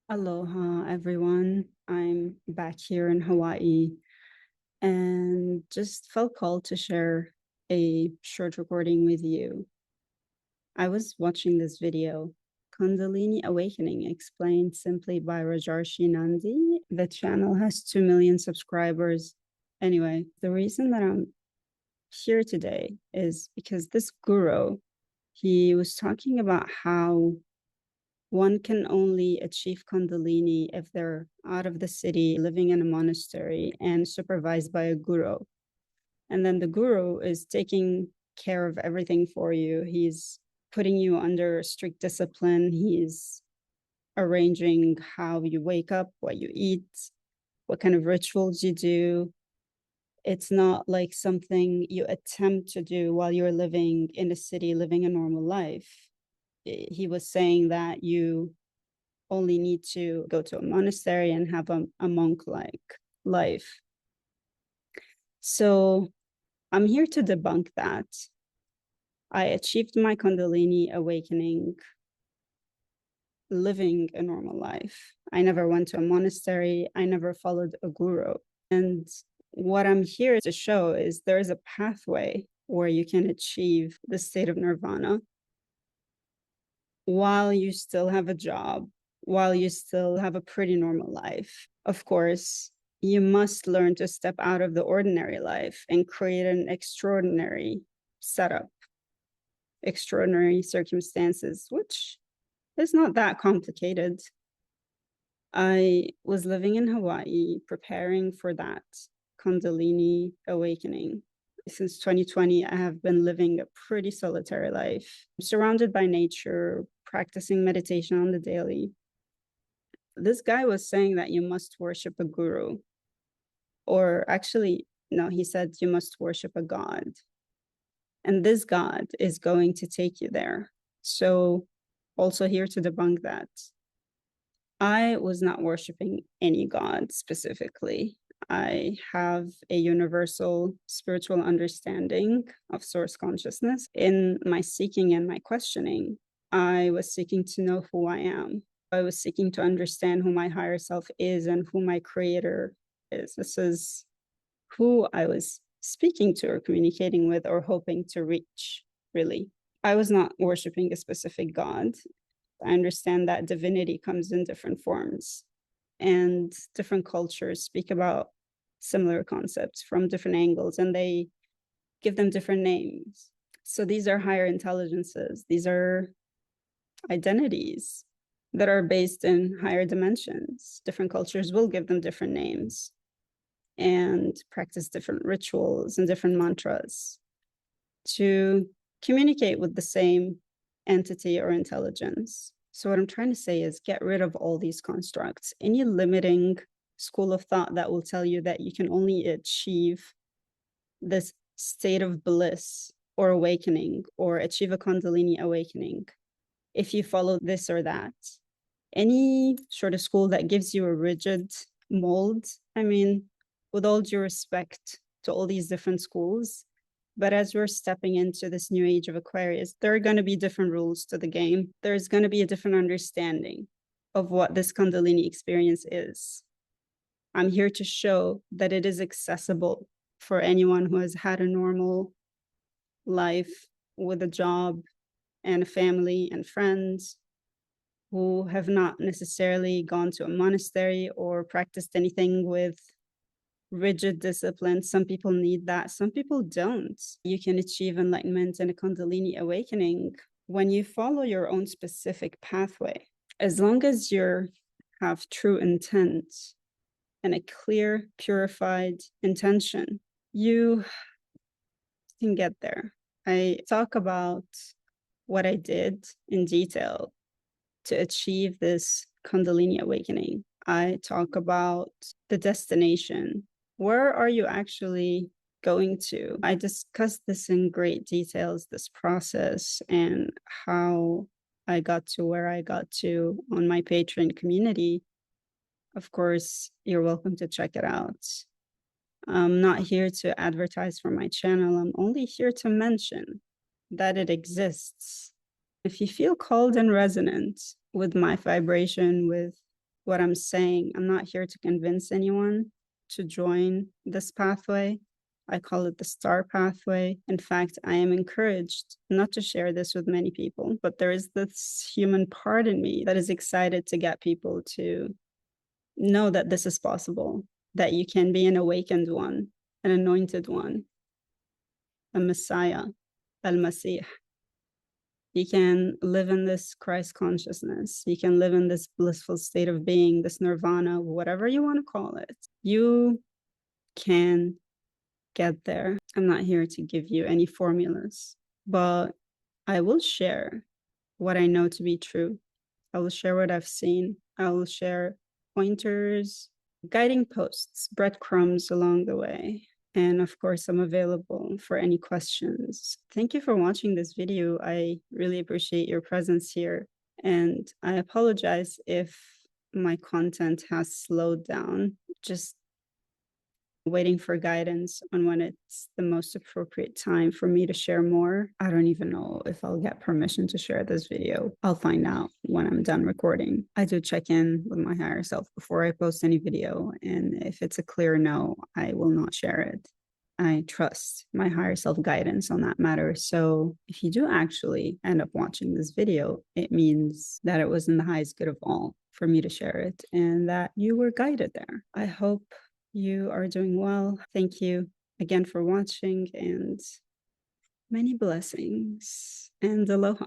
Aloha, everyone. I'm back here in Hawaii and just felt called to share a short recording with you. I was watching this video, Kundalini Awakening, explained simply by Rajarshi Nandi. The channel has 2 million subscribers. Anyway, the reason that I'm here today is because this guru, he was talking about how one can only achieve Kundalini if they're out of the city, living in a monastery, and supervised by a guru. And then the guru is taking care of everything for you. He's putting you under strict discipline. He's arranging how you wake up, what you eat, what kind of rituals you do. It's not like something you attempt to do while you're living in a city, living a normal life. He was saying that you only need to go to a monastery and have a monk-like life. So I'm here to debunk that. I achieved my Kundalini awakening living a normal life. I never went to a monastery. I never followed a guru. And what I'm here to show is there is a pathway where you can achieve the state of nirvana while you still have a job, while you still have a pretty normal life. Of course, you must learn to step out of the ordinary life and create an extraordinary setup, extraordinary circumstances, which is not that complicated. I was living in Hawaii, preparing for that Kundalini awakening. Since 2020, I have been living a pretty solitary life, surrounded by nature, practicing meditation on the daily. This guy was saying that you must worship a guru, or actually, no, he said you must worship a god. And this god is going to take you there. So, also here to debunk that. I was not worshiping any god specifically. I have a universal spiritual understanding of source consciousness. In my seeking and my questioning, I was seeking to know who I am. I was seeking to understand who my higher self is and who my creator is. This is who I was speaking to or communicating with or hoping to reach, really. I was not worshiping a specific god. I understand that divinity comes in different forms, and different cultures speak about similar concepts from different angles, and they give them different names. So these are higher intelligences. These are identities that are based in higher dimensions. Different cultures will give them different names and practice different rituals and different mantras to communicate with the same entity or intelligence. So what I'm trying to say is get rid of all these constructs. Any limiting school of thought that will tell you that you can only achieve this state of bliss or awakening or achieve a Kundalini awakening if you follow this or that. Any sort of school that gives you a rigid mold, I mean, with all due respect to all these different schools, but as we're stepping into this new age of Aquarius, there are going to be different rules to the game. There's going to be a different understanding of what this Kundalini experience is. I'm here to show that it is accessible for anyone who has had a normal life with a job and a family and friends, who have not necessarily gone to a monastery or practiced anything with rigid discipline. Some people need that, some people don't. You can achieve enlightenment and a Kundalini awakening when you follow your own specific pathway. As long as you have true intent and a clear, purified intention, you can get there. I talk about what I did in detail to achieve this Kundalini awakening. I talk about the destination. Where are you actually going to? I discussed this in great details, this process, and how I got to where I got to on my Patreon community. Of course, you're welcome to check it out. I'm not here to advertise for my channel. I'm only here to mention that it exists. If you feel called and resonant with my vibration, with what I'm saying. I'm not here to convince anyone to join this pathway. I call it the star pathway. In fact, I am encouraged not to share this with many people, but there is this human part in me that is excited to get people to know that this is possible, that you can be an awakened one, an anointed one, a Messiah, al-Masih. You can live in this Christ consciousness. You can live in this blissful state of being, this nirvana, whatever you want to call it. You can get there. I'm not here to give you any formulas, but I will share what I know to be true. I will share what I've seen. I will share pointers, guiding posts, breadcrumbs along the way. And of course, I'm available for any questions. Thank you for watching this video. I really appreciate your presence here. And I apologize if my content has slowed down. Just waiting for guidance on when it's the most appropriate time for me to share more. I don't even know if I'll get permission to share this video. I'll find out when I'm done recording. I do check in with my higher self before I post any video, and if it's a clear no, I will not share it. I trust my higher self guidance on that matter. So if you do actually end up watching this video, it means that it was in the highest good of all for me to share it and that you were guided there. I hope you are doing well. Thank you again for watching, and many blessings and aloha.